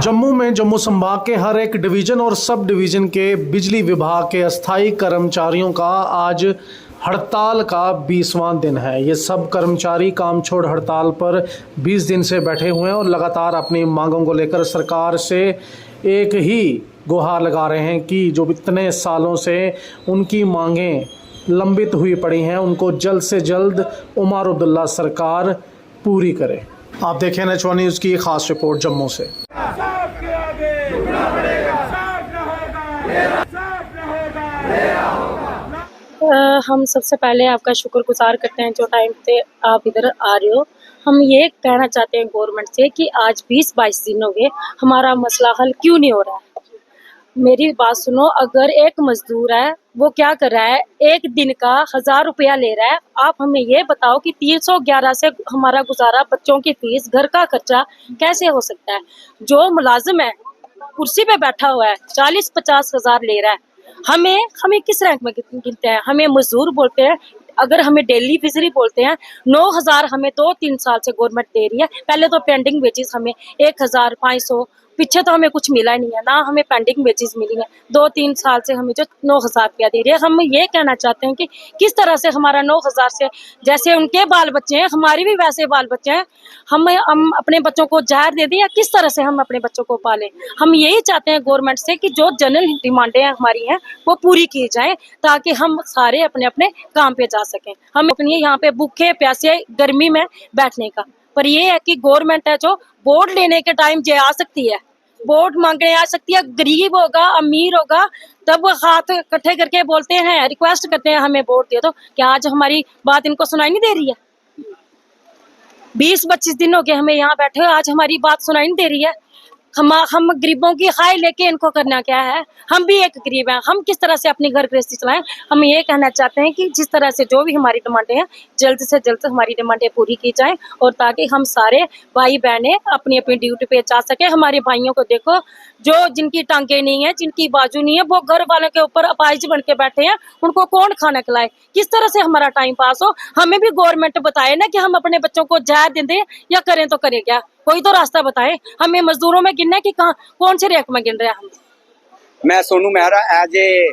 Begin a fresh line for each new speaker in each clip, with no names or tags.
जम्मू में जम्मू संभाग के हर एक डिवीज़न और सब डिवीज़न के बिजली विभाग के अस्थायी कर्मचारियों का आज हड़ताल का 20वां दिन है। ये सब कर्मचारी काम छोड़ हड़ताल पर 20 दिन से बैठे हुए हैं और लगातार अपनी मांगों को लेकर सरकार से एक ही गुहार लगा रहे हैं कि जो इतने सालों से उनकी मांगें लंबित हुई पड़ी हैं उनको जल्द से जल्द उमर अब्दुल्ला सरकार पूरी करे। आप देखें NH1 न्यूज़ की खास रिपोर्ट जम्मू से।
हम सबसे पहले आपका शुक्रगुजार करते हैं जो टाइम पे आप इधर आ रहे हो। हम ये कहना चाहते हैं गवर्नमेंट से कि आज 20-22 दिन हो गए, हमारा मसला हल क्यों नहीं हो रहा है। मेरी बात सुनो, अगर एक मजदूर है वो क्या कर रहा है, एक दिन का 1000 रुपया ले रहा है। आप हमें ये बताओ कि 311 से हमारा गुजारा, बच्चों की फीस, घर का खर्चा कैसे हो सकता है। जो मुलाजिम है कुर्सी पे बैठा हुआ है 40-50 हज़ार ले रहा है। हमें किस रैंक में गिनते हैं? हमें मजदूर बोलते हैं। अगर हमें डेली फिजरी बोलते हैं 9000 हमें 2-3 साल से गवर्नमेंट दे रही है। पहले तो पेंडिंग वेजेस हमें 1500, पीछे तो हमें कुछ मिला नहीं है ना, हमें पेंडिंग वेजेस मिली है। 2-3 साल से हमें जो 9000 रुपया दे रही है। हम ये कहना चाहते हैं कि किस तरह से हमारा 9000 से, जैसे उनके बाल बच्चे हैं हमारे भी वैसे बाल बच्चे हैं, हम अपने बच्चों को जहर दे दें या किस तरह से हम अपने बच्चों को पालें। हम यही चाहते हैं गवर्नमेंट से कि जो जनरल डिमांडें हमारी हैं वो पूरी की जाए ताकि हम सारे अपने अपने काम पे जा सकें। हम अपनी यहाँ पे भूखे प्यासे गर्मी में बैठने का, पर ये है कि गवर्नमेंट है जो वोट लेने के टाइम जे आ सकती है, वोट मांगने आ सकती है। गरीब होगा अमीर होगा तब हाथ इकट्ठे करके बोलते हैं, रिक्वेस्ट करते हैं हमें वोट दे दो। क्या आज हमारी बात इनको सुनाई नहीं दे रही है? 20-25 दिन हो गए हमें यहाँ बैठे हुए, आज हमारी बात सुनाई नहीं दे रही है। हम गरीबों की हाय लेके इनको करना क्या है? हम भी एक गरीब हैं, हम किस तरह से अपनी घर गृहस्थी चलाएं। हम ये कहना चाहते हैं कि जिस तरह से जो भी हमारी डिमांडें हैं जल्द से जल्द हमारी डिमांडें पूरी की जाएं और ताकि हम सारे भाई बहनें अपनी अपनी ड्यूटी पे जा सके। हमारे भाइयों को देखो जो जिनकी टांगे नहीं है, जिनकी बाजू नहीं है, वो घर वालों के ऊपर अपाहिज बन के बैठे हैं। उनको कौन खाना खिलाए? किस तरह से हमारा टाइम पास हो? हमें भी गवर्नमेंट बताए ना कि हम अपने बच्चों को जहर दे दें या करें तो करें क्या? कोई तो रास्ता बताए। हमें मजदूरों में गिनना है कि कहाँ कौन से रैंक में गिन रहे हैं हम।
मैं Sonu Mehra as a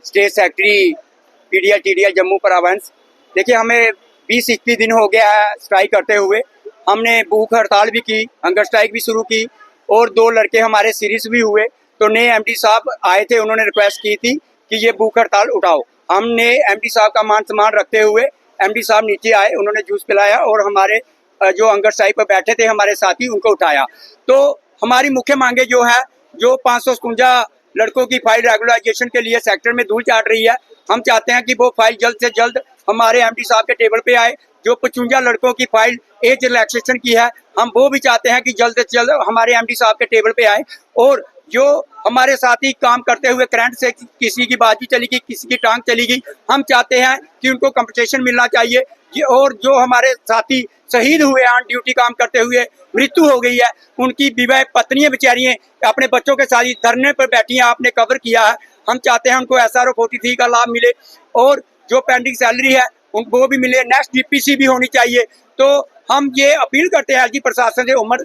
state secretary PDL Jammu province. देखिए, हमें 20-21 दिन हो गया है स्ट्राइक करते हुए। हमने भूख हड़ताल भी की, हंगर स्ट्राइक भी शुरू की और 2 लड़के हमारे सीरियस भी हुए। तो नए MD साहब आए थे, उन्होंने रिक्वेस्ट की थी कि ये भूख हड़ताल उठाओ। हमने MD साहब का मान सम्मान रखते हुए MD साहब नीचे आए, उन्होंने जूस पिलाया और हमारे जो हंगर स्ट्राइक पर बैठे थे हमारे साथी उनको उठाया। तो हमारी मुख्य मांगे जो है, जो 557 लड़कों की फाइल रेगुलराइजेशन के लिए सेक्टर में धूल चाट रही है, हम चाहते हैं कि वो फाइल जल्द से जल्द हमारे MD साहब के टेबल पे आए। जो 55 लड़कों की फाइल एज रिलैक्सेशन की है, हम वो भी चाहते हैं कि जल्द से जल्द हमारे MD साहब के टेबल पे आए। और जो हमारे साथी काम करते हुए करंट से किसी की बाजू चली गई, किसी की टांग चली गई, हम चाहते हैं कि उनको कंपनसेशन मिलना चाहिए। और जो हमारे साथी शहीद हुए ऑन ड्यूटी काम करते हुए मृत्यु हो गई है, उनकी विवाह पत्नियां बेचारियां अपने बच्चों के साथ धरने पर बैठी हैं, आपने कवर किया है। हम चाहते हैं उनको SRO 43 का लाभ मिले और जो पेंडिंग सैलरी है उनको भी मिले। नेक्स्ट DPC भी होनी चाहिए। तो हम ये अपील करते हैं LG प्रशासन से, उमर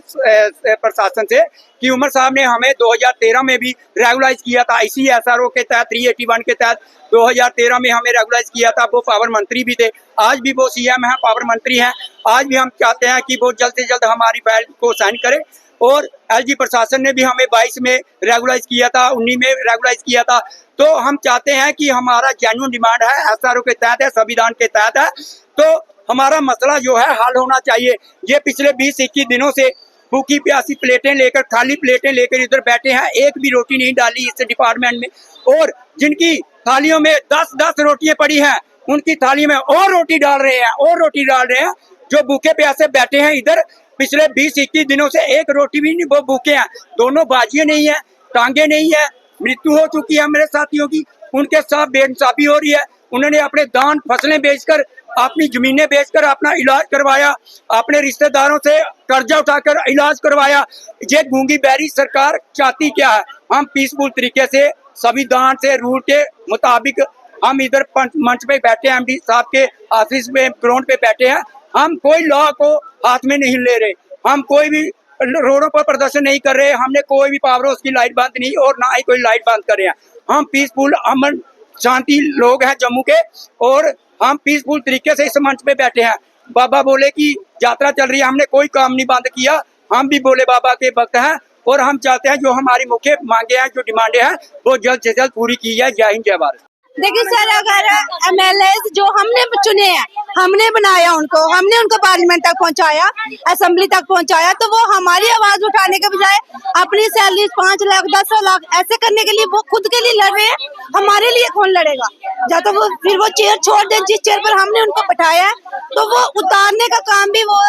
प्रशासन से, कि उमर साहब ने हमें 2013 में भी रेगुलाइज किया था इसी SRO के तहत, 381 के तहत 2013 में हमें रेगुलाइज किया था। वो पावर मंत्री भी थे, आज भी वो CM हैं, पावर मंत्री हैं। आज भी हम चाहते हैं कि वो जल्द से जल्द हमारी फाइल को साइन करें। और LG प्रशासन ने भी हमें 22 में रेगुलाइज किया था, 19 में रेगुलाइज किया था। तो हम चाहते हैं कि हमारा जेन्युइन डिमांड है, SRO के तहत है, संविधान के तहत है, तो हमारा मसला जो है हल होना चाहिए। ये पिछले 20-21 दिनों से भूखी प्यासी प्लेटें लेकर, खाली प्लेटें लेकर इधर बैठे हैं, एक भी रोटी नहीं डाली इस डिपार्टमेंट में। और जिनकी थालियों में 10-10 रोटियां पड़ी हैं, उनकी थाली में और रोटी डाल रहे हैं, और रोटी डाल रहे हैं। जो भूखे प्यासे बैठे हैं इधर, पिछले 20-21 दिनों से एक रोटी भी नहीं, वो भूखे हैं। दोनों बाजियां नहीं है, टांगे नहीं है, मृत्यु हो चुकी है मेरे साथियों की, उनके साथ बेइंसाफी हो रही है। उन्होंने अपने दान फसलें बेचकर, अपनी जमीनें बेचकर अपना इलाज करवाया, अपने रिश्तेदारों से कर्जा उठाकर इलाज करवाया। ये गूंगी बहरी सरकार चाहती क्या है? हम पीसफुल तरीके से संविधान से रूल के मुताबिक हम इधर मंच पे बैठे हैं, MD साहब के ऑफिस में ग्राउंड पे बैठे हैं। हम कोई लॉ को हाथ में नहीं ले रहे, हम कोई भी रोडों पर प्रदर्शन नहीं कर रहे, हमने कोई भी पावर हाउस की लाइट बंद नहीं और ना ही कोई लाइट बंद कर रहे हैं। हम पीसफुल अमन शांति लोग हैं जम्मू के और हम पीसफुल तरीके से इस मंच पे बैठे हैं। बाबा बोले कि यात्रा चल रही है, हमने कोई काम नहीं बंद किया। हम भी बोले बाबा के भक्त हैं और हम चाहते हैं जो हमारी मुख्य मांगे हैं, जो डिमांडें हैं, वो जल्द से जल्द पूरी की जाए। जय हिंद, जय भारत।
देखिए सर, अगर एमएलए जो हमने चुने हैं, हमने बनाया उनको, हमने उनको पार्लियामेंट तक पहुंचाया, असेंबली तक पहुंचाया, तो वो हमारी आवाज उठाने के बजाय अपनी सैलरी 5 लाख 10 लाख ऐसे करने के लिए वो खुद के लिए लड़ रहे हैं। हमारे लिए कौन लड़ेगा? या तो वो फिर वो चेयर छोड़ दें जिस चेयर पर हमने उनको बैठाया है, तो वो उतारने का काम भी वो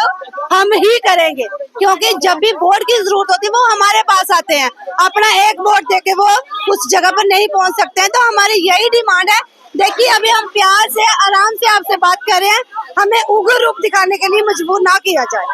हम ही करेंगे, क्योंकि जब भी वोट की जरूरत होती है वो हमारे पास आते हैं। अपना एक वोट देके वो उस जगह पर नहीं पहुंच सकते हैं, तो हमारी यही डिमांड है। देखिए अभी हम प्यार से आराम से आपसे बात कर रहे हैं, हमें उग्र रूप दिखाने के लिए मजबूर ना किया जाए।